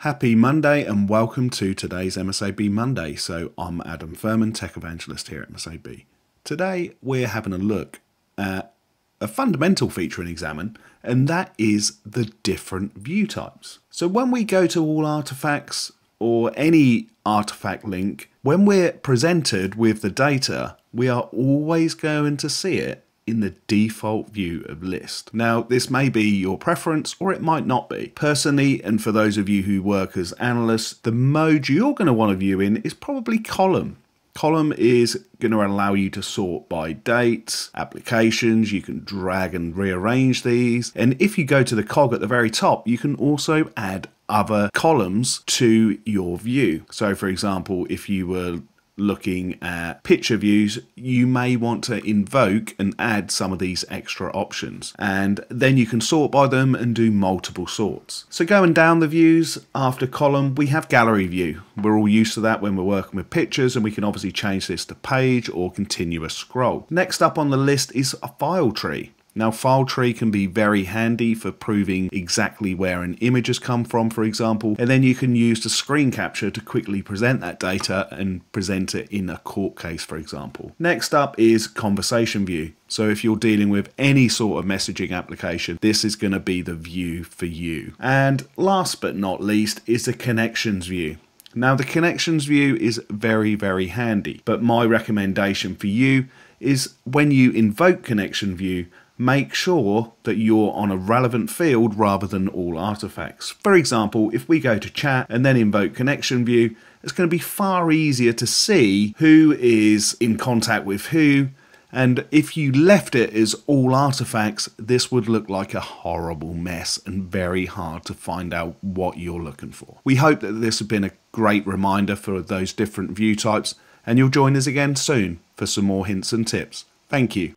Happy Monday and welcome to today's MSAB Monday. So I'm Adam Furman, Tech Evangelist here at MSAB. Today we're having a look at a fundamental feature in XAMN, and that is the different view types. So when we go to all artifacts or any artifact link, when we're presented with the data, we are always going to see it in the default view of list. Now, this may be your preference or it might not be. Personally, and for those of you who work as analysts, the mode you're going to want to view in is probably column. Column is going to allow you to sort by dates, applications, you can drag and rearrange these. And if you go to the cog at the very top, you can also add other columns to your view. So for example, if you were looking at picture views, you may want to invoke and add some of these extra options, and then you can sort by them and do multiple sorts. So going down the views after column, we have gallery view. We're all used to that when we're working with pictures, and we can obviously change this to page or continuous scroll. Next up on the list is a file tree. Now, file tree can be very handy for proving exactly where an image has come from, for example, and then you can use the screen capture to quickly present that data and present it in a court case, for example. Next up is conversation view. So if you're dealing with any sort of messaging application, this is going to be the view for you. And last but not least is the connections view. Now, the connections view is very, very handy, but my recommendation for you is when you invoke connection view, make sure that you're on a relevant field rather than all artifacts. For example, if we go to chat and then invoke connection view, it's going to be far easier to see who is in contact with who. And if you left it as all artifacts, this would look like a horrible mess and very hard to find out what you're looking for. We hope that this has been a great reminder for those different view types, and you'll join us again soon for some more hints and tips. Thank you.